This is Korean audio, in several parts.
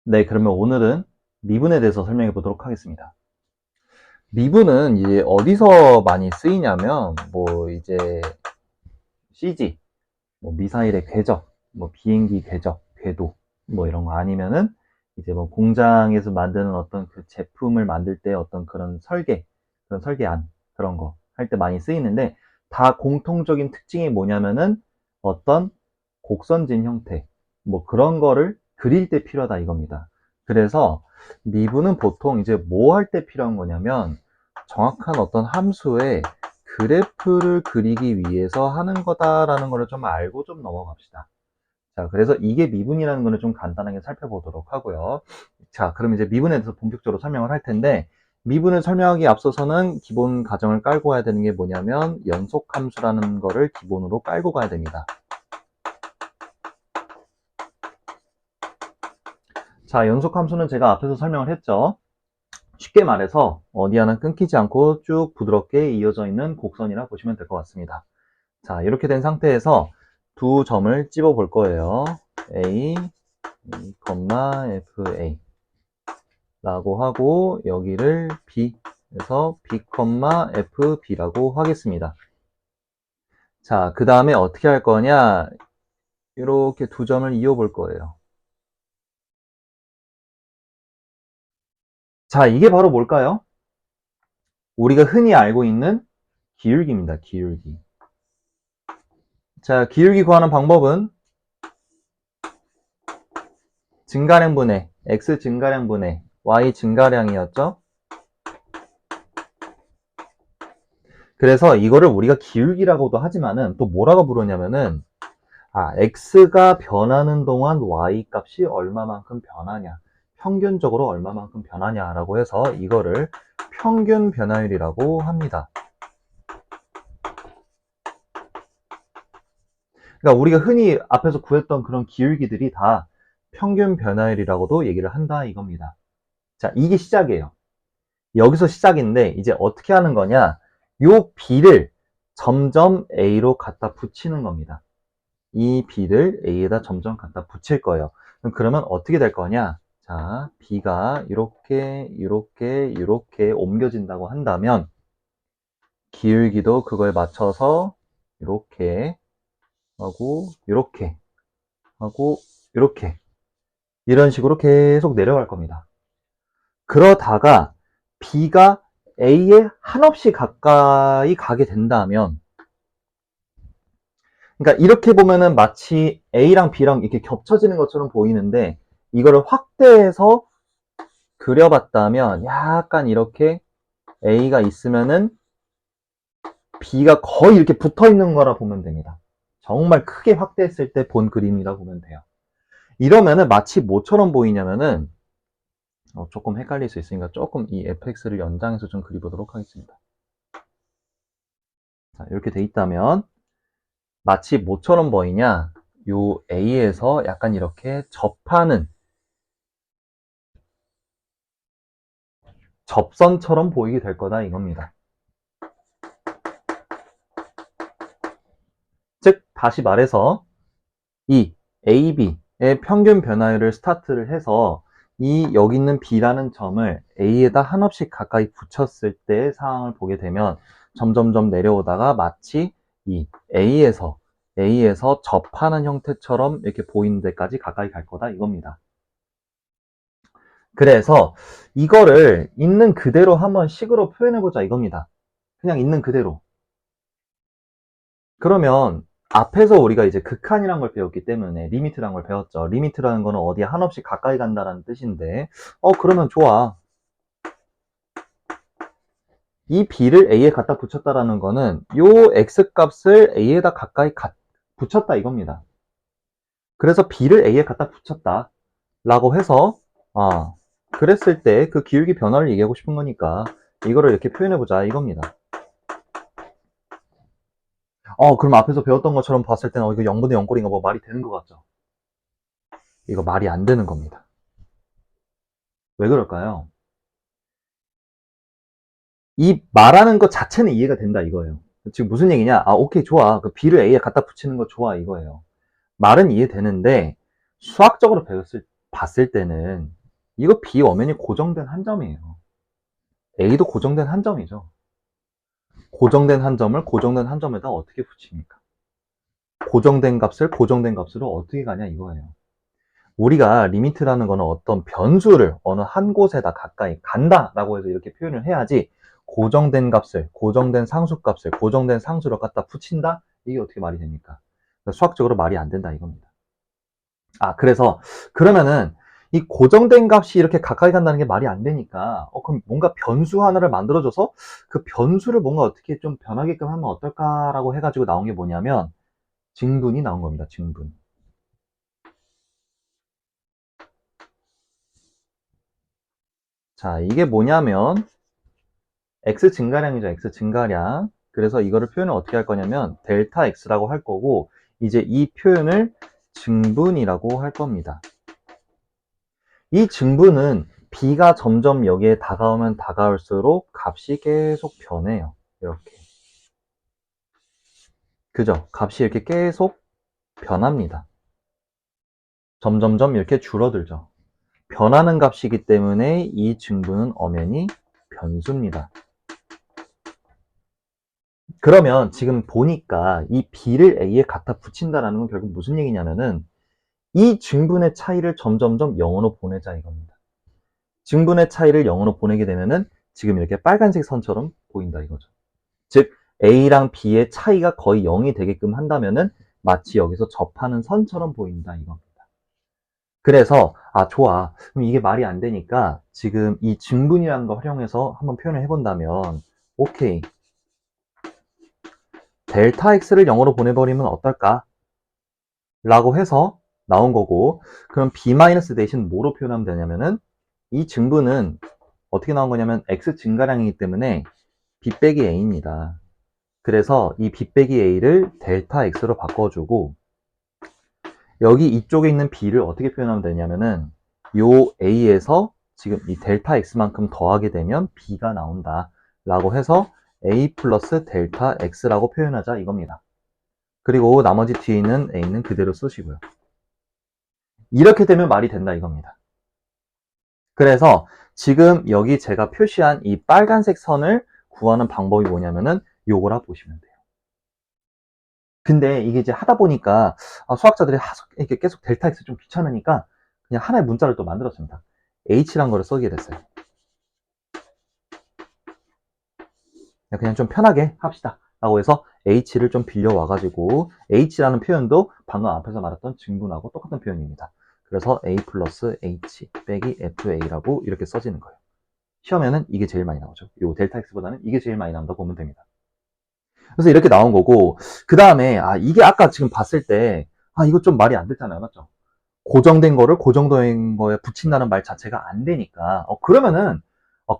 네, 그러면 오늘은 미분에 대해서 설명해 보도록 하겠습니다. 미분은 이제 어디서 많이 쓰이냐면, 이제 CG, 미사일의 궤적, 비행기 궤적, 궤도, 이런 거 아니면은 이제 공장에서 만드는 어떤 그 제품을 만들 때 어떤 그런 그런 설계안, 그런 거 할 때 많이 쓰이는데, 다 공통적인 특징이 뭐냐면은 어떤 곡선진 형태, 그런 거를 그릴 때 필요하다 이겁니다. 그래서 미분은 보통 이제 뭐 할 때 필요한 거냐면 정확한 어떤 함수의 그래프를 그리기 위해서 하는 거다라는 거를 좀 알고 좀 넘어갑시다. 자, 그래서 이게 미분이라는 거를 좀 간단하게 살펴보도록 하고요. 자, 그럼 이제 미분에 대해서 본격적으로 설명을 할 텐데, 미분을 설명하기 앞서서는 기본 가정을 깔고 가야 되는 게 뭐냐면 연속함수라는 거를 기본으로 깔고 가야 됩니다. 자, 연속함수는 제가 앞에서 설명을 했죠. 쉽게 말해서 어디 하나 끊기지 않고 쭉 부드럽게 이어져 있는 곡선이라 보시면 될 것 같습니다. 자, 이렇게 된 상태에서 두 점을 찝어 볼 거예요. A, FA 라고 하고 여기를 B 그래서 B, FB라고 하겠습니다. 자, 그 다음에 어떻게 할 거냐? 이렇게 두 점을 이어 볼 거예요. 자, 이게 바로 뭘까요? 우리가 흔히 알고 있는 기울기입니다. 기울기. 자, 기울기 구하는 방법은 증가량분의 x 증가량분의 y 증가량이었죠. 그래서 이거를 우리가 기울기라고도 하지만은 또 뭐라고 부르냐면은 x가 변하는 동안 y 값이 얼마만큼 변하냐, 평균적으로 얼마만큼 변하냐라고 해서 이거를 평균 변화율이라고 합니다. 그러니까 우리가 흔히 앞에서 구했던 그런 기울기들이 다 평균 변화율이라고도 얘기를 한다 이겁니다. 자, 이게 시작이에요. 여기서 시작인데 이제 어떻게 하는 거냐? 요 b를 점점 a로 갖다 붙이는 겁니다. 이 b를 a에다 점점 갖다 붙일 거예요. 그러면 어떻게 될 거냐? 자, b가 이렇게 옮겨진다고 한다면 기울기도 그거에 맞춰서 이렇게 하고 이렇게 하고 이렇게 이런 식으로 계속 내려갈 겁니다. 그러다가 b가 a에 한없이 가까이 가게 된다면, 그러니까 이렇게 보면은 마치 a랑 b랑 이렇게 겹쳐지는 것처럼 보이는데 이거를 확대해서 그려봤다면 약간 이렇게 a가 있으면은 b가 거의 이렇게 붙어 있는 거라 보면 됩니다. 정말 크게 확대했을 때 본 그림이라 보면 돼요. 이러면은 마치 뭐처럼 보이냐면은 조금 헷갈릴 수 있으니까 조금 이 fx를 연장해서 좀 그려보도록 하겠습니다. 자, 이렇게 돼 있다면 마치 뭐처럼 보이냐? 요 A에서 약간 이렇게 접하는 접선처럼 보이게 될 거다 이겁니다. 즉 다시 말해서 이 AB의 평균 변화율을 스타트를 해서 이 여기 있는 B라는 점을 A에다 한없이 가까이 붙였을 때의 상황을 보게 되면 점점점 내려오다가 마치 이 A에서 접하는 형태처럼 이렇게 보이는 데까지 가까이 갈 거다 이겁니다. 그래서 이거를 있는 그대로 한번 식으로 표현해보자 이겁니다. 그냥 있는 그대로. 그러면 앞에서 우리가 이제 극한이란 걸 배웠기 때문에 리미트란 걸 배웠죠. 리미트라는 거는 어디에 한없이 가까이 간다는 뜻인데 그러면 좋아. 이 b를 a에 갖다 붙였다라는 거는 요 x 값을 a에다 가까이 붙였다 이겁니다. 그래서 b를 a에 갖다 붙였다 라고 해서 그랬을 때 그 기울기 변화를 얘기하고 싶은 거니까 이거를 이렇게 표현해보자 이겁니다. 그럼 앞에서 배웠던 것처럼 봤을 때는 이거 0분의 0꼴인가 뭐 말이 되는 것 같죠? 이거 말이 안 되는 겁니다. 왜 그럴까요? 이 말하는 것 자체는 이해가 된다 이거예요. 지금 무슨 얘기냐? 오케이, 좋아. 그 B를 A에 갖다 붙이는 거 좋아 이거예요. 말은 이해되는데 수학적으로 봤을 때는 이거 B 엄연히 고정된 한 점이에요. A도 고정된 한 점이죠. 고정된 한 점을 고정된 한 점에다 어떻게 붙입니까? 고정된 값을 고정된 값으로 어떻게 가냐 이거예요. 우리가 리미트라는 거는 어떤 변수를 어느 한 곳에다 가까이 간다라고 해서 이렇게 표현을 해야지 고정된 값을, 고정된 상수값을, 고정된 상수로 갖다 붙인다? 이게 어떻게 말이 됩니까? 수학적으로 말이 안 된다 이겁니다. 그래서 그러면은 이 고정된 값이 이렇게 가까이 간다는 게 말이 안 되니까 그럼 뭔가 변수 하나를 만들어줘서 그 변수를 뭔가 어떻게 좀 변하게끔 하면 어떨까라고 해가지고 나온 게 뭐냐면 증분이 나온 겁니다. 증분. 자, 이게 뭐냐면 x 증가량이죠. x 증가량. 그래서 이거를 표현을 어떻게 할 거냐면 델타 x라고 할 거고 이제 이 표현을 증분이라고 할 겁니다. 이 증분은 b가 점점 여기에 다가오면 다가올수록 값이 계속 변해요. 이렇게. 그죠? 값이 이렇게 계속 변합니다. 점점점 이렇게 줄어들죠. 변하는 값이기 때문에 이 증분은 엄연히 변수입니다. 그러면 지금 보니까 이 b를 a에 갖다 붙인다는 건 결국 무슨 얘기냐면은 이 증분의 차이를 점점점 0으로 보내자 이겁니다. 증분의 차이를 0으로 보내게 되면은 지금 이렇게 빨간색 선처럼 보인다 이거죠. 즉 a랑 b의 차이가 거의 0이 되게끔 한다면은 마치 여기서 접하는 선처럼 보인다 이겁니다. 그래서 좋아. 그럼 이게 말이 안 되니까 지금 이 증분이라는 거 활용해서 한번 표현을 해본다면 오케이. 델타 x를 0으로 보내버리면 어떨까? 라고 해서 나온 거고 그럼 b- 대신 뭐로 표현하면 되냐면은 이 증분은 어떻게 나온 거냐면 x 증가량이기 때문에 b 빼기 a입니다. 그래서 이 b 빼기 a를 델타 x로 바꿔주고 여기 이쪽에 있는 b를 어떻게 표현하면 되냐면은 요 a에서 지금 이 델타 x만큼 더하게 되면 b가 나온다 라고 해서 a 플러스 델타 x라고 표현하자 이겁니다. 그리고 나머지 뒤에 있는 a는 그대로 쓰시고요. 이렇게 되면 말이 된다 이겁니다. 그래서 지금 여기 제가 표시한 이 빨간색 선을 구하는 방법이 뭐냐면은 요거라 보시면 돼요. 근데 이게 이제 하다 보니까 수학자들이 이렇게 계속 델타 x 좀 귀찮으니까 그냥 하나의 문자를 또 만들었습니다. h란 거를 쓰게 됐어요. 그냥 좀 편하게 합시다. 라고 해서 h를 좀 빌려와가지고 h라는 표현도 방금 앞에서 말했던 증분하고 똑같은 표현입니다. 그래서 a 플러스 h 빼기 fa라고 이렇게 써지는 거예요. 시험에는 이게 제일 많이 나오죠. 요 델타 x보다는 이게 제일 많이 나온다고 보면 됩니다. 그래서 이렇게 나온 거고 그 다음에 이게 아까 지금 봤을 때 이거 좀 말이 안 됐잖아요. 맞죠? 고정된 거를 고정된 거에 붙인다는 말 자체가 안 되니까 그러면은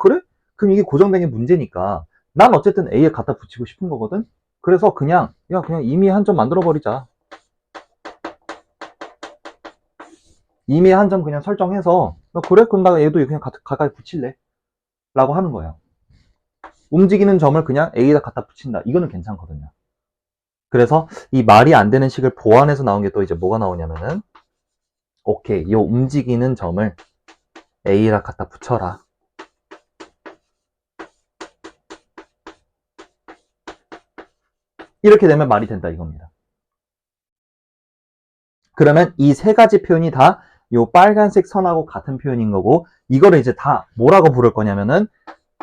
그래? 그럼 이게 고정된 게 문제니까 난 어쨌든 A에 갖다 붙이고 싶은 거거든? 그래서 그냥 이미 한 점 만들어 버리자. 이미 한 점 그냥 설정해서 그래? 그럼 나 얘도 그냥 가까이 붙일래? 라고 하는 거예요. 움직이는 점을 그냥 A에다 갖다 붙인다. 이거는 괜찮거든요. 그래서 이 말이 안 되는 식을 보완해서 나온 게 또 이제 뭐가 나오냐면은 오케이, 이 움직이는 점을 A에다 갖다 붙여라. 이렇게 되면 말이 된다 이겁니다. 그러면 이 세 가지 표현이 다 이 빨간색 선하고 같은 표현인 거고 이거를 이제 다 뭐라고 부를 거냐면은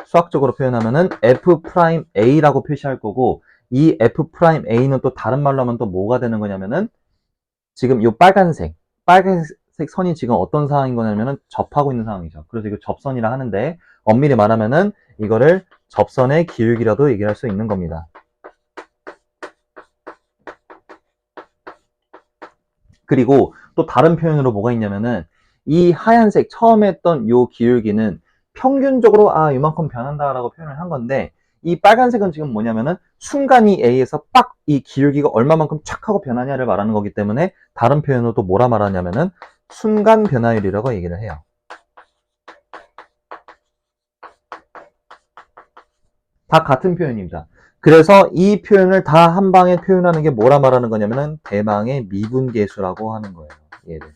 수학적으로 표현하면은 F'A라고 표시할 거고 이 F'A는 또 다른 말로 하면 또 뭐가 되는 거냐면은 지금 이 빨간색 선이 지금 어떤 상황인 거냐면은 접하고 있는 상황이죠. 그래서 이거 접선이라 하는데 엄밀히 말하면은 이거를 접선의 기울기라도 얘기할 수 있는 겁니다. 그리고 또 다른 표현으로 뭐가 있냐면은 이 하얀색 처음에 했던 요 기울기는 평균적으로 이만큼 변한다라고 표현을 한 건데 이 빨간색은 지금 뭐냐면은 순간이 A에서 빡 이 기울기가 얼마만큼 착 하고 변하냐를 말하는 거기 때문에 다른 표현으로 또 뭐라 말하냐면은 순간 변화율이라고 얘기를 해요. 다 같은 표현입니다. 그래서 이 표현을 다 한 방에 표현하는 게 뭐라 말하는 거냐면은 대망의 미분계수라고 하는 거예요. 얘를.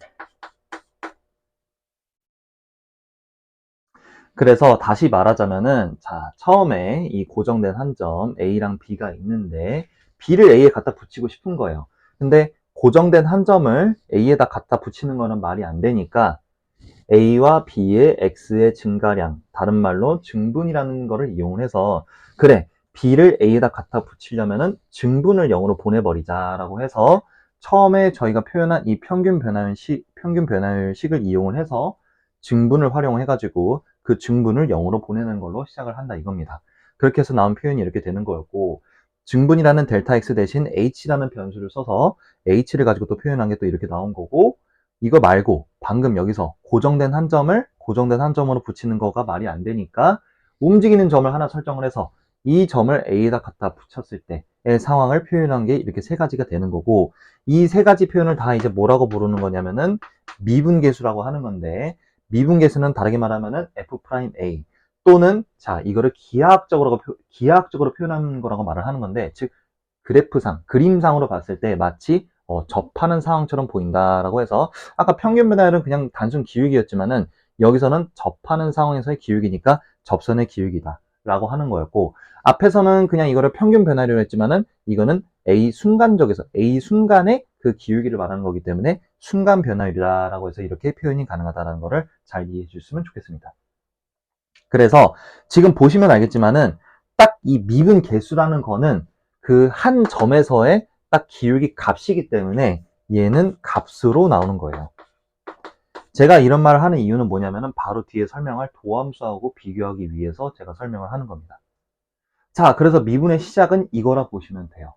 그래서 다시 말하자면은, 자, 처음에 이 고정된 한 점 A랑 B가 있는데, B를 A에 갖다 붙이고 싶은 거예요. 근데 고정된 한 점을 A에다 갖다 붙이는 거는 말이 안 되니까, A와 B의 X의 증가량, 다른 말로 증분이라는 거를 이용해서, 그래, B를 A에다 갖다 붙이려면은 증분을 0으로 보내버리자라고 해서, 처음에 저희가 표현한 이 평균 변화율식을 이용을 해서 증분을 활용해가지고 그 증분을 0으로 보내는 걸로 시작을 한다 이겁니다. 그렇게 해서 나온 표현이 이렇게 되는 거였고, 증분이라는 델타 X 대신 H라는 변수를 써서 H를 가지고 또 표현한 게 또 이렇게 나온 거고, 이거 말고 방금 여기서 고정된 한 점을 고정된 한 점으로 붙이는 거가 말이 안 되니까 움직이는 점을 하나 설정을 해서 이 점을 A에다 갖다 붙였을 때의 상황을 표현한 게 이렇게 세 가지가 되는 거고, 이 세 가지 표현을 다 이제 뭐라고 부르는 거냐면은 미분계수라고 하는 건데, 미분계수는 다르게 말하면은 F'A 또는 자 이거를 기하학적으로 표현하는 거라고 말을 하는 건데, 즉 그래프상, 그림상으로 봤을 때 마치 접하는 상황처럼 보인다라고 해서, 아까 평균 변화율은 그냥 단순 기울기였지만은 여기서는 접하는 상황에서의 기울기니까 접선의 기울기다 라고 하는 거였고, 앞에서는 그냥 이거를 평균 변화율로 했지만은 이거는 A 순간의 그 기울기를 말하는 거기 때문에 순간 변화율이다라고 해서 이렇게 표현이 가능하다는 거를 잘 이해해 주셨으면 좋겠습니다. 그래서 지금 보시면 알겠지만은 딱 이 미분 계수라는 거는 그 한 점에서의 딱 기울기 값이기 때문에 얘는 값으로 나오는 거예요. 제가 이런 말을 하는 이유는 뭐냐면은 바로 뒤에 설명할 도함수하고 비교하기 위해서 제가 설명을 하는 겁니다. 자, 그래서 미분의 시작은 이거라 보시면 돼요.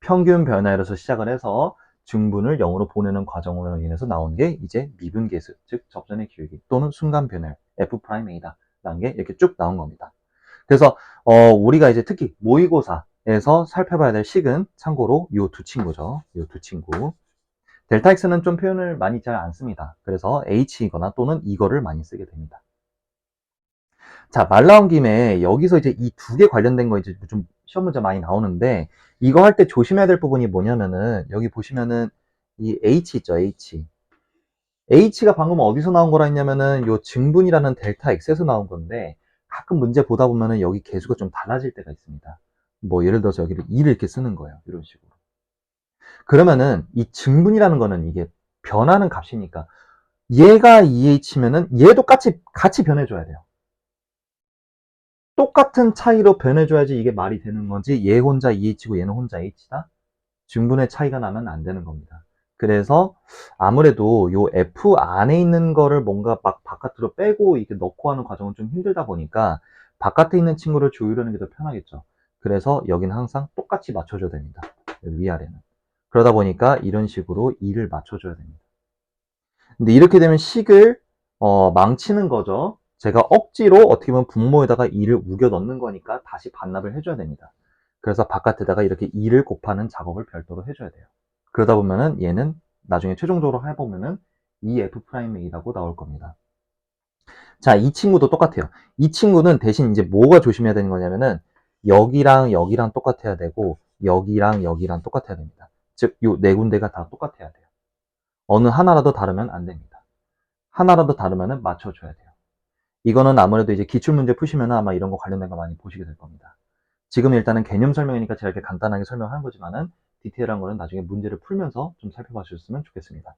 평균 변화율에서 시작을 해서 증분을 0으로 보내는 과정으로 인해서 나온 게 이제 미분계수, 즉 접선의 기울기 또는 순간 변화율 F'A다 라는 게 이렇게 쭉 나온 겁니다. 그래서 우리가 이제 특히 모의고사에서 살펴봐야 될 식은 참고로 요 두 친구죠. 요 두 친구. 델타 X는 좀 표현을 많이 잘 안 씁니다. 그래서 H이거나 또는 이거를 많이 쓰게 됩니다. 자, 말 나온 김에 여기서 이제 이 두 개 관련된 거 이제 좀 시험 문제 많이 나오는데, 이거 할 때 조심해야 될 부분이 뭐냐면은 여기 보시면은 이 H 있죠, H. H가 방금 어디서 나온 거라 했냐면은 요 증분이라는 델타 X에서 나온 건데, 가끔 문제 보다 보면은 여기 계수가 좀 달라질 때가 있습니다. 뭐 예를 들어서 여기를 2를 이렇게 쓰는 거예요. 이런 식으로. 그러면은 이 증분이라는 거는 이게 변하는 값이니까 얘가 2H면은 얘도 같이 변해줘야 돼요. 똑같은 차이로 변해줘야지 이게 말이 되는 건지, 얘 혼자 EH고 얘는 혼자 H다? 증분의 차이가 나면 안 되는 겁니다. 그래서 아무래도 요 F 안에 있는 거를 뭔가 막 바깥으로 빼고 이렇게 넣고 하는 과정은 좀 힘들다 보니까 바깥에 있는 친구를 조율하는 게 더 편하겠죠. 그래서 여기는 항상 똑같이 맞춰줘야 됩니다. 위아래는. 그러다 보니까 이런 식으로 2를 맞춰줘야 됩니다. 근데 이렇게 되면 식을 망치는 거죠. 제가 억지로 어떻게 보면 분모에다가 2를 우겨 넣는 거니까 다시 반납을 해줘야 됩니다. 그래서 바깥에다가 이렇게 2를 곱하는 작업을 별도로 해줘야 돼요. 그러다 보면은 얘는 나중에 최종적으로 해보면은 EF'A라고 나올 겁니다. 자, 이 친구도 똑같아요. 이 친구는 대신 이제 뭐가 조심해야 되는 거냐면은 여기랑 여기랑 똑같아야 되고 여기랑 여기랑 똑같아야 됩니다. 즉, 요 네 군데가 다 똑같아야 돼요. 어느 하나라도 다르면 안 됩니다. 하나라도 다르면 맞춰줘야 돼요. 이거는 아무래도 이제 기출문제 푸시면 아마 이런 거 관련된 거 많이 보시게 될 겁니다. 지금 일단은 개념 설명이니까 제가 이렇게 간단하게 설명하는 거지만은 디테일한 거는 나중에 문제를 풀면서 좀 살펴봐 주셨으면 좋겠습니다.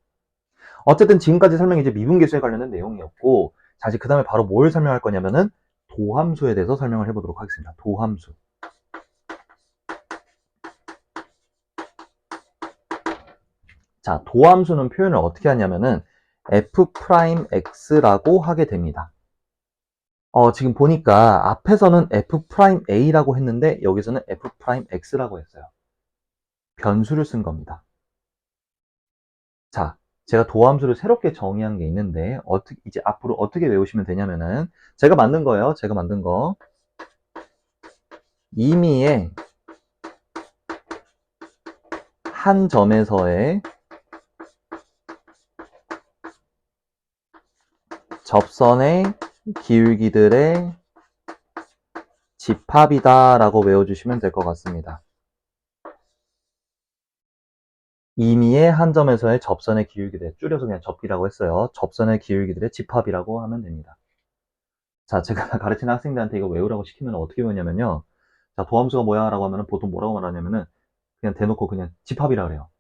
어쨌든 지금까지 설명이 이제 미분계수에 관련된 내용이었고, 자, 이제 그 다음에 바로 뭘 설명할 거냐면은 도함수에 대해서 설명을 해보도록 하겠습니다. 도함수. 자, 도함수는 표현을 어떻게 하냐면은 F'X라고 하게 됩니다. 지금 보니까 앞에서는 F'A라고 했는데 여기서는 F'X라고 했어요. 변수를 쓴 겁니다. 자, 제가 도함수를 새롭게 정의한 게 있는데 이제 앞으로 어떻게 외우시면 되냐면은 제가 만든 거예요. 제가 만든 거. 임의의 한 점에서의 접선의 기울기들의 집합이다 라고 외워주시면 될 것 같습니다. 임의의 한 점에서의 접선의 기울기들, 줄여서 그냥 접기라고 했어요. 접선의 기울기들의 집합이라고 하면 됩니다. 자, 제가 가르치는 학생들한테 이거 외우라고 시키면 어떻게 외우냐면요. 자, 도함수가 뭐야? 라고 하면은 보통 뭐라고 말하냐면은 그냥 대놓고 그냥 집합이라 그래요.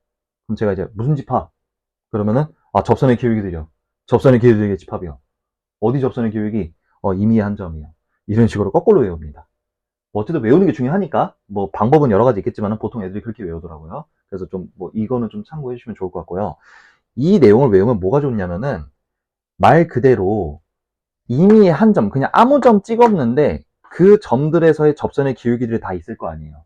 그럼 제가 이제 무슨 집합? 그러면은 아, 접선의 기울기들이요. 접선의 기울기의 집합이요. 어디 접선의 기울기? 임의의 한 점이요. 이런 식으로 거꾸로 외웁니다. 뭐 어쨌든 외우는 게 중요하니까 뭐 방법은 여러 가지 있겠지만 보통 애들이 그렇게 외우더라고요. 그래서 좀 뭐 이거는 좀 참고해 주시면 좋을 것 같고요. 이 내용을 외우면 뭐가 좋냐면은 말 그대로 임의의 한 점, 그냥 아무 점 찍었는데 그 점들에서의 접선의 기울기들이 다 있을 거 아니에요.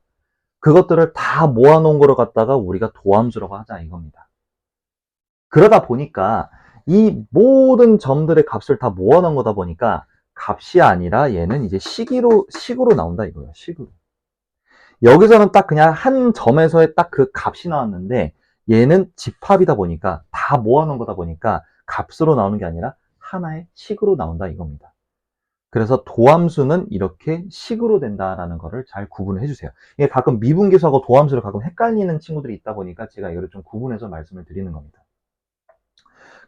그것들을 다 모아놓은 거를 갖다가 우리가 도함수라고 하자 이겁니다. 그러다 보니까 이 모든 점들의 값을 다 모아놓은 거다 보니까 값이 아니라 얘는 이제 식으로 나온다 이거예요. 식으로. 여기서는 딱 그냥 한 점에서의 딱 그 값이 나왔는데 얘는 집합이다 보니까 다 모아놓은 거다 보니까 값으로 나오는 게 아니라 하나의 식으로 나온다 이겁니다. 그래서 도함수는 이렇게 식으로 된다라는 거를 잘 구분을 해주세요. 이게 가끔 미분계수하고 도함수를 가끔 헷갈리는 친구들이 있다 보니까 제가 이거를 좀 구분해서 말씀을 드리는 겁니다.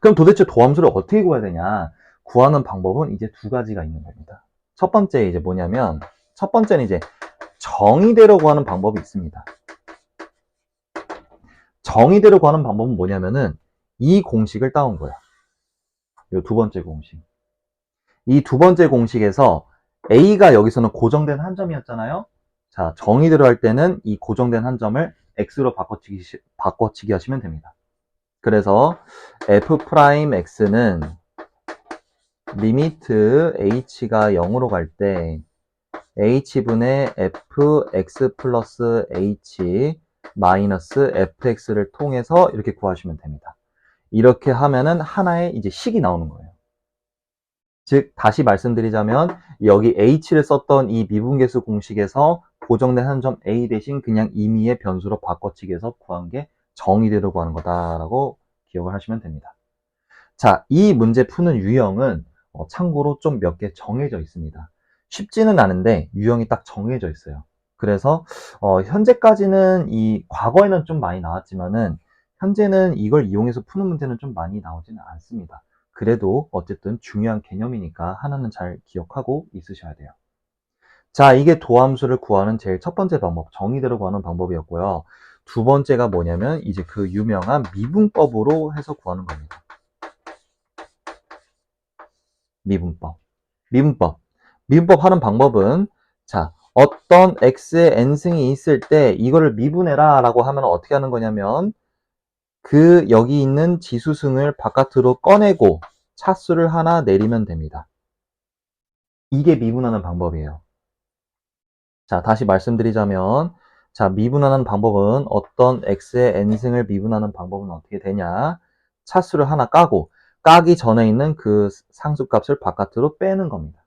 그럼 도대체 도함수를 어떻게 구해야 되냐? 구하는 방법은 이제 두 가지가 있는 겁니다. 첫 번째 이제 뭐냐면 첫 번째는 이제 정의대로 구하는 방법이 있습니다. 정의대로 구하는 방법은 뭐냐면은 이 공식을 따온 거야. 이 두 번째 공식. 이 두 번째 공식에서 A가 여기서는 고정된 한 점이었잖아요. 자, 정의대로 할 때는 이 고정된 한 점을 X로 바꿔치기 하시면 됩니다. 그래서 F'X는 리미트 H가 0으로 갈 때 H분의 Fx 플러스 H 마이너스 Fx를 통해서 이렇게 구하시면 됩니다. 이렇게 하면은 하나의 이제 식이 나오는 거예요. 즉, 다시 말씀드리자면 여기 H를 썼던 이 미분계수 공식에서 고정된 한 점 A 대신 그냥 임의의 변수로 바꿔치기해서 구한 게 정의대로 구하는 거다라고 기억을 하시면 됩니다. 자, 이 문제 푸는 유형은 참고로 좀 몇 개 정해져 있습니다. 쉽지는 않은데 유형이 딱 정해져 있어요. 그래서 현재까지는 과거에는 좀 많이 나왔지만은 현재는 이걸 이용해서 푸는 문제는 좀 많이 나오지는 않습니다. 그래도 어쨌든 중요한 개념이니까 하나는 잘 기억하고 있으셔야 돼요. 자, 이게 도함수를 구하는 제일 첫 번째 방법, 정의대로 구하는 방법이었고요. 두 번째가 뭐냐면 이제 그 유명한 미분법으로 해서 구하는 겁니다. 미분법. 미분법. 미분법 하는 방법은 자, 어떤 x의 n승이 있을 때 이거를 미분해라 라고 하면 어떻게 하는 거냐면 그 여기 있는 지수승을 바깥으로 꺼내고 차수를 하나 내리면 됩니다. 이게 미분하는 방법이에요. 자, 다시 말씀드리자면 자, 미분하는 방법은 어떤 x의 n승을 미분하는 방법은 어떻게 되냐? 차수를 하나 까기 전에 있는 그 상수값을 바깥으로 빼는 겁니다.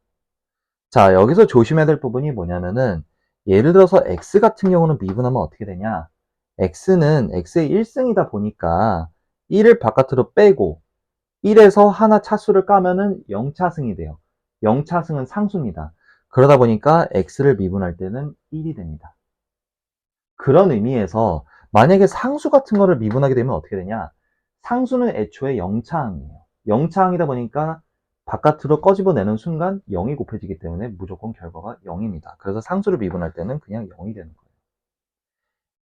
자, 여기서 조심해야 될 부분이 뭐냐면은 예를 들어서 x 같은 경우는 미분하면 어떻게 되냐? x는 x의 1승이다 보니까 1을 바깥으로 빼고 1에서 하나 차수를 까면은 0차승이 돼요. 0차승은 상수입니다. 그러다 보니까 x를 미분할 때는 1이 됩니다. 그런 의미에서 만약에 상수 같은 거를 미분하게 되면 어떻게 되냐? 상수는 애초에 0차항이에요. 0차항이다 보니까 바깥으로 꺼집어내는 순간 0이 곱해지기 때문에 무조건 결과가 0입니다. 그래서 상수를 미분할 때는 그냥 0이 되는 거예요.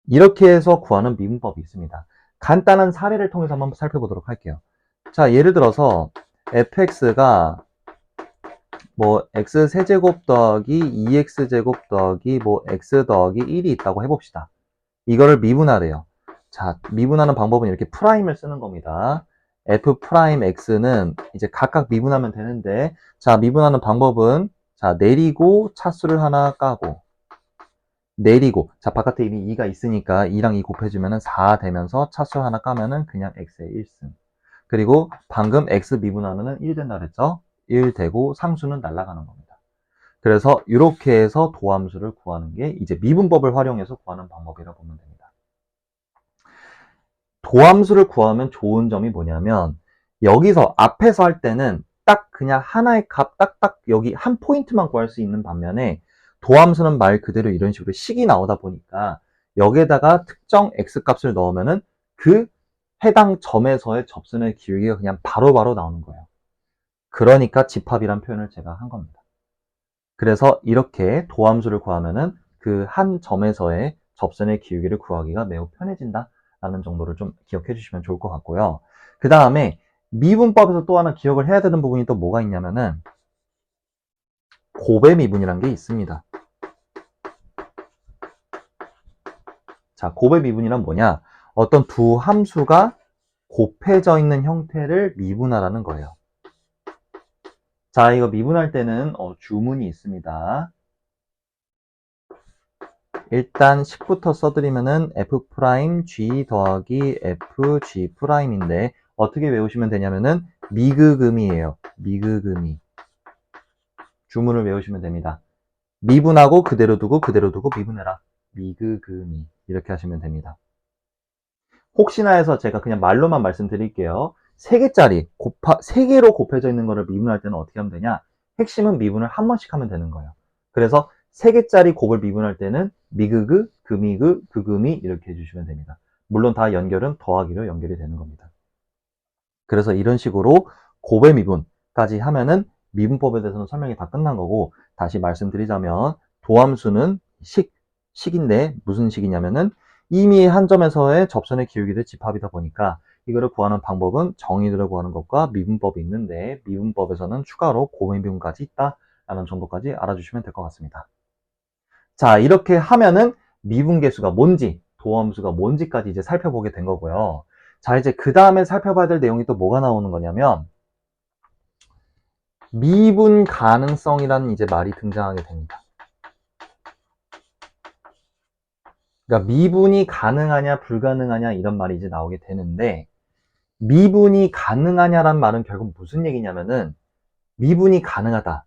이렇게 해서 구하는 미분법이 있습니다. 간단한 사례를 통해서 한번 살펴보도록 할게요. 자, 예를 들어서 fx가 뭐 x세제곱 더하기 2x제곱 더하기 뭐 x 더하기 1이 있다고 해봅시다. 이거를 미분하래요. 자, 미분하는 방법은 이렇게 프라임을 쓰는 겁니다. f 프라임 x는 이제 각각 미분하면 되는데, 자, 미분하는 방법은 자, 내리고 차수를 하나 까고 내리고 자, 바깥에 이미 2가 있으니까 2랑 2 곱해주면은 4 되면서 차수 하나 까면은 그냥 x의 1승. 그리고 방금 x 미분하면은 1 된다 그랬죠? 1 되고 상수는 날아가는 겁니다. 그래서 이렇게 해서 도함수를 구하는 게 이제 미분법을 활용해서 구하는 방법이라고 보면 됩니다. 도함수를 구하면 좋은 점이 뭐냐면 여기서 앞에서 할 때는 딱 그냥 하나의 값 딱딱 여기 한 포인트만 구할 수 있는 반면에 도함수는 말 그대로 이런 식으로 식이 나오다 보니까 여기에다가 특정 x값을 넣으면은 그 해당 점에서의 접선의 기울기가 그냥 바로바로 나오는 거예요. 그러니까 집합이란 표현을 제가 한 겁니다. 그래서 이렇게 도함수를 구하면은 그 한 점에서의 접선의 기울기를 구하기가 매우 편해진다 라는 정도를 좀 기억해 주시면 좋을 것 같고요. 그 다음에 미분법에서 또 하나 기억을 해야 되는 부분이 또 뭐가 있냐면은 곱의 미분이라는 게 있습니다. 자, 곱의 미분이란 뭐냐? 어떤 두 함수가 곱해져 있는 형태를 미분하라는 거예요. 자, 이거 미분할 때는 주문이 있습니다. 일단 10부터 써드리면은 F'G 더하기 FG'인데 어떻게 외우시면 되냐면은 미그금이에요. 미그금이. 주문을 외우시면 됩니다. 미분하고 그대로 두고 미분해라. 미그금이. 이렇게 하시면 됩니다. 혹시나 해서 제가 그냥 말로만 말씀드릴게요. 3개짜리 3개로 곱해져 있는 거를 미분할 때는 어떻게 하면 되냐? 핵심은 미분을 한 번씩 하면 되는 거예요. 그래서 3개짜리 곱을 미분할 때는 미그그, 금이그, 그금이 이렇게 해주시면 됩니다. 물론 다 연결은 더하기로 연결이 되는 겁니다. 그래서 이런 식으로 곱의 미분까지 하면은 미분법에 대해서는 설명이 다 끝난 거고, 다시 말씀드리자면 도함수는 식인데 무슨 식이냐면은 이미 한 점에서의 접선의 기울기들 집합이다 보니까 이거를 구하는 방법은 정의들을 구하는 것과 미분법이 있는데 미분법에서는 추가로 곱의 미분까지 있다라는 정도까지 알아주시면 될 것 같습니다. 자, 이렇게 하면은 미분계수가 뭔지, 도함수가 뭔지까지 이제 살펴보게 된 거고요. 자, 이제 그 다음에 살펴봐야 될 내용이 또 뭐가 나오는 거냐면 미분 가능성이라는 이제 말이 등장하게 됩니다. 그러니까 미분이 가능하냐 불가능하냐 이런 말이 이제 나오게 되는데 미분이 가능하냐라는 말은 결국 무슨 얘기냐면은 미분이 가능하다.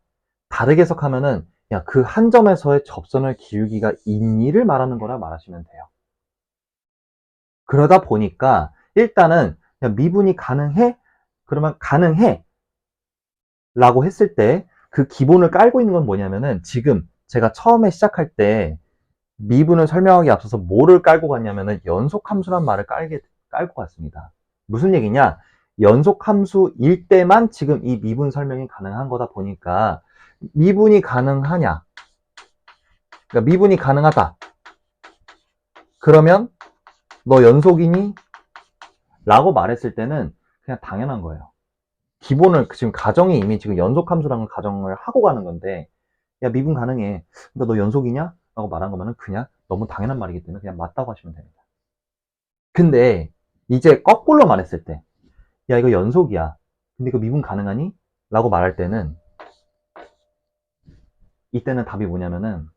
다르게 해석하면은 그냥 그 한 점에서의 접선의 기울기가 있니를 말하는 거라 말하시면 돼요. 그러다 보니까 일단은 그냥 미분이 가능해? 그러면 가능해 라고 했을 때 그 기본을 깔고 있는 건 뭐냐면은 지금 제가 처음에 시작할 때 미분을 설명하기 앞서서 뭐를 깔고 갔냐면은 연속함수란 말을 깔고 갔습니다. 무슨 얘기냐? 연속함수일 때만 지금 이 미분 설명이 가능한 거다 보니까 미분이 가능하냐? 그러니까 미분이 가능하다. 그러면 너 연속이니? 라고 말했을 때는 그냥 당연한 거예요. 기본을 지금 가정이 이미 지금 연속함수라는 가정을 하고 가는 건데 야 미분 가능해. 그러니까 너 연속이냐? 라고 말한 거면은 그냥 너무 당연한 말이기 때문에 그냥 맞다고 하시면 됩니다. 근데 이제 거꾸로 말했을 때 야 이거 연속이야. 근데 이거 미분 가능하니? 라고 말할 때는 이때는 답이 뭐냐면은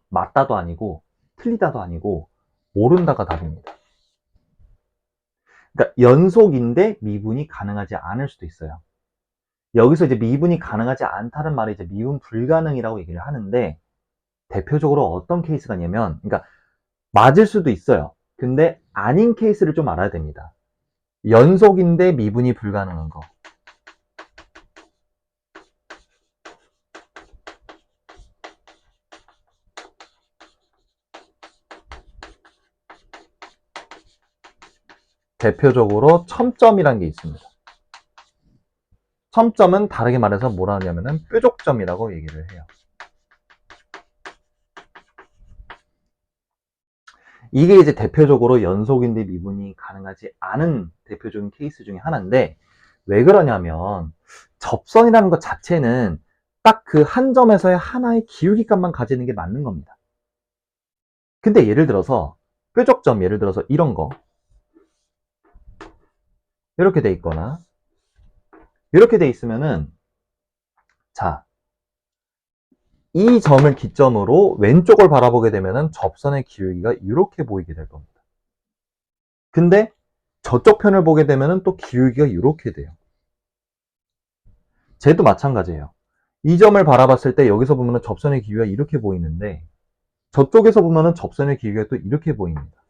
맞다도 아니고 틀리다도 아니고 모른다가 답입니다. 그러니까 연속인데 미분이 가능하지 않을 수도 있어요. 여기서 이제 미분이 가능하지 않다는 말이 이제 미분 불가능이라고 얘기를 하는데 대표적으로 어떤 케이스가 있냐면 그러니까 맞을 수도 있어요. 근데 아닌 케이스를 좀 알아야 됩니다. 연속인데 미분이 불가능한 거. 대표적으로 첨점이라는 게 있습니다. 첨점은 다르게 말해서 뭐라 하냐면은 뾰족점이라고 얘기를 해요. 이게 이제 대표적으로 연속인데 미분이 가능하지 않은 대표적인 케이스 중에 하나인데 왜 그러냐면 접선이라는 것 자체는 딱 그 한 점에서의 하나의 기울기값만 가지는 게 맞는 겁니다. 근데 예를 들어서 뾰족점 예를 들어서 이런 거 이렇게 돼 있거나 이렇게 돼 있으면은 자, 이 점을 기점으로 왼쪽을 바라보게 되면은 접선의 기울기가 이렇게 보이게 될 겁니다. 근데 저쪽 편을 보게 되면은 또 기울기가 이렇게 돼요. 쟤도 마찬가지예요. 이 점을 바라봤을 때 여기서 보면은 접선의 기울기가 이렇게 보이는데 저쪽에서 보면은 접선의 기울기가 또 이렇게 보입니다.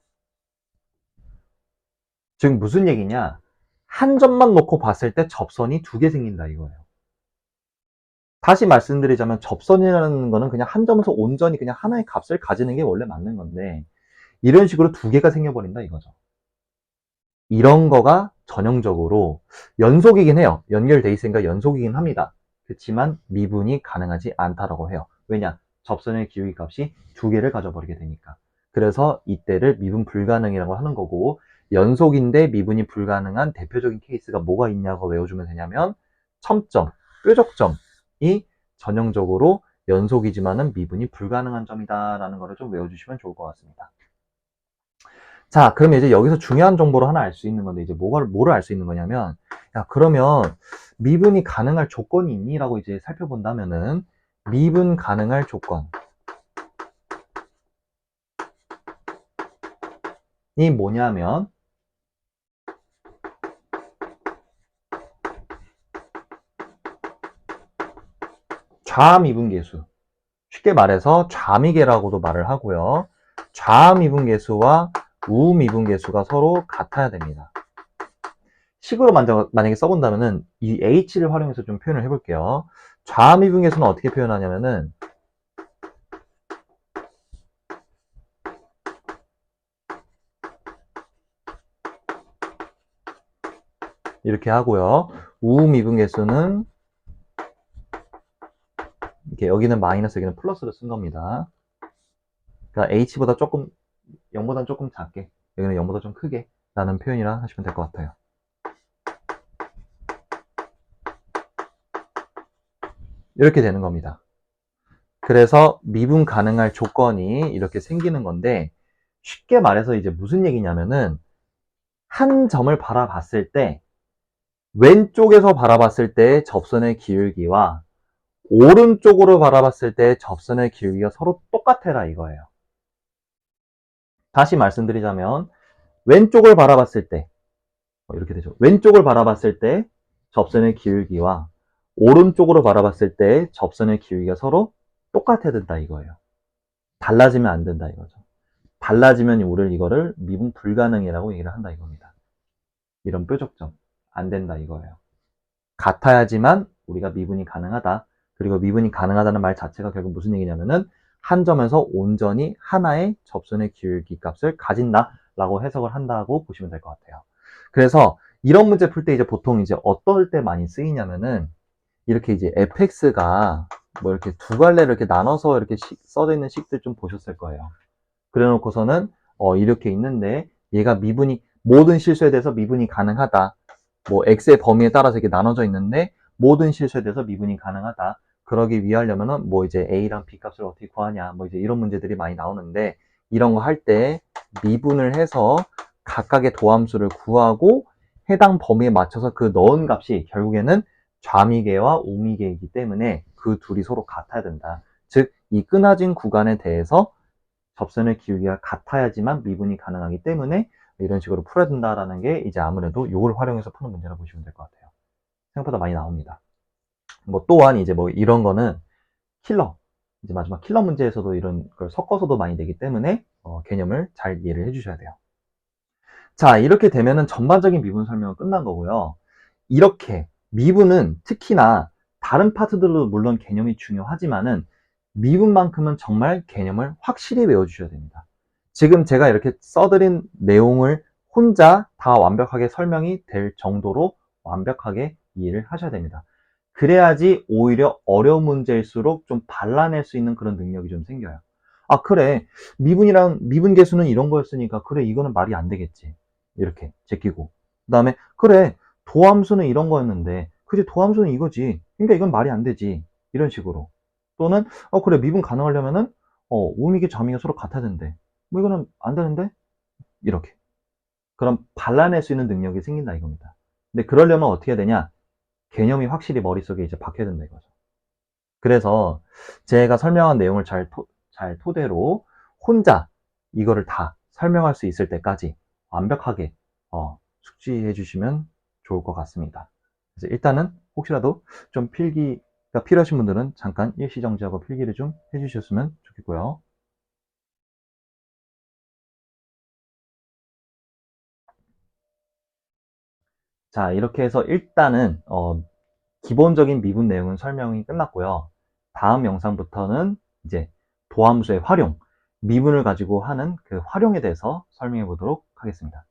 즉 무슨 얘기냐? 한 점만 놓고 봤을 때 접선이 두 개 생긴다 이거예요. 다시 말씀드리자면 접선이라는 거는 그냥 한 점에서 온전히 그냥 하나의 값을 가지는 게 원래 맞는 건데 이런 식으로 두 개가 생겨버린다 이거죠. 이런 거가 전형적으로 연속이긴 해요. 연결돼 있으니까 연속이긴 합니다. 그렇지만 미분이 가능하지 않다라고 해요. 왜냐? 접선의 기울기 값이 두 개를 가져버리게 되니까. 그래서 이때를 미분 불가능이라고 하는 거고, 연속인데 미분이 불가능한 대표적인 케이스가 뭐가 있냐고 외워주면 되냐면 첨점, 뾰족점이 전형적으로 연속이지만은 미분이 불가능한 점이다 라는 거를 좀 외워주시면 좋을 것 같습니다. 자, 그러면 이제 여기서 중요한 정보를 하나 알 수 있는 건데, 이제 뭐를 알 수 있는 거냐면, 야, 그러면 미분이 가능할 조건이 있니? 라고 이제 살펴본다면은, 미분 가능할 조건이 뭐냐면, 좌미분계수. 쉽게 말해서 좌미계라고도 말을 하고요. 좌미분계수와 우미분계수가 서로 같아야 됩니다. 식으로 만약에 써본다면은 이 h를 활용해서 좀 표현을 해볼게요. 좌미분계수는 어떻게 표현하냐면은 이렇게 하고요. 우미분계수는 이렇게 여기는 마이너스, 여기는 플러스를 쓴 겁니다. 그러니까 h보다 조금 0보다는 조금 작게, 여기는 0보다 좀 크게 라는 표현이라 하시면 될 것 같아요. 이렇게 되는 겁니다. 그래서 미분 가능할 조건이 이렇게 생기는 건데, 쉽게 말해서 이제 무슨 얘기냐면은 한 점을 바라봤을 때 왼쪽에서 바라봤을 때 접선의 기울기와 오른쪽으로 바라봤을 때 접선의 기울기가 서로 똑같아라 이거예요. 다시 말씀드리자면 왼쪽을 바라봤을 때 이렇게 되죠. 왼쪽을 바라봤을 때 접선의 기울기와 오른쪽으로 바라봤을 때 접선의 기울기가 서로 똑같아야 된다 이거예요. 달라지면 안 된다 이거죠. 달라지면 우리를 이거를 미분 불가능이라고 얘기를 한다 이겁니다. 이런 뾰족점 안 된다 이거예요. 같아야지만 우리가 미분이 가능하다. 그리고 미분이 가능하다는 말 자체가 결국 무슨 얘기냐면은 한 점에서 온전히 하나의 접선의 기울기 값을 가진다라고 해석을 한다고 보시면 될 것 같아요. 그래서 이런 문제 풀 때 이제 보통 이제 어떨 때 많이 쓰이냐면은 이렇게 이제 fx가 뭐 이렇게 두 갈래로 이렇게 나눠서 이렇게 써져 있는 식들 좀 보셨을 거예요. 그래 놓고서는 이렇게 있는데 얘가 미분이 모든 실수에 대해서 미분이 가능하다. 뭐 x의 범위에 따라서 이렇게 나눠져 있는데 모든 실수에 대해서 미분이 가능하다. 그러기 위하려면은 뭐 이제 a랑 b 값을 어떻게 구하냐. 뭐 이제 이런 문제들이 많이 나오는데 이런 거 할 때 미분을 해서 각각의 도함수를 구하고 해당 범위에 맞춰서 그 넣은 값이 결국에는 좌미계와 우미계이기 때문에 그 둘이 서로 같아야 된다. 즉, 이 끊어진 구간에 대해서 접선의 기울기가 같아야지만 미분이 가능하기 때문에 이런 식으로 풀어야 된다라는 게 이제 아무래도 이걸 활용해서 푸는 문제라고 보시면 될 것 같아요. 생각보다 많이 나옵니다. 뭐 또한 이제 뭐 이런 거는 킬러, 이제 마지막 킬러 문제에서도 이런 걸 섞어서도 많이 되기 때문에 개념을 잘 이해를 해주셔야 돼요. 자, 이렇게 되면은 전반적인 미분 설명은 끝난 거고요. 이렇게 미분은 특히나 다른 파트들도 물론 개념이 중요하지만은 미분만큼은 정말 개념을 확실히 외워주셔야 됩니다. 지금 제가 이렇게 써드린 내용을 혼자 다 완벽하게 설명이 될 정도로 완벽하게 이해를 하셔야 됩니다. 그래야지 오히려 어려운 문제일수록 좀 발라낼 수 있는 그런 능력이 좀 생겨요. 아, 그래. 미분 계수는 이런 거였으니까, 그래, 이거는 말이 안 되겠지. 이렇게 제끼고. 그 다음에, 그래, 도함수는 이런 거였는데, 그치, 도함수는 이거지. 그러니까 이건 말이 안 되지. 이런 식으로. 또는, 그래, 미분 가능하려면은, 우미계, 좌미가 서로 같아야 된대. 뭐 이거는 안 되는데? 이렇게. 그럼 발라낼 수 있는 능력이 생긴다 이겁니다. 근데 그러려면 어떻게 해야 되냐? 개념이 확실히 머릿속에 이제 박혀야 된다 이거죠. 그래서 제가 설명한 내용을 잘 토대로 혼자 이거를 다 설명할 수 있을 때까지 완벽하게 숙지해 주시면 좋을 것 같습니다. 그래서 일단은 혹시라도 좀 필기가 필요하신 분들은 잠깐 일시정지하고 필기를 좀 해주셨으면 좋겠고요. 자, 이렇게 해서 일단은 기본적인 미분 내용은 설명이 끝났고요. 다음 영상부터는 이제 도함수의 활용, 미분을 가지고 하는 그 활용에 대해서 설명해 보도록 하겠습니다.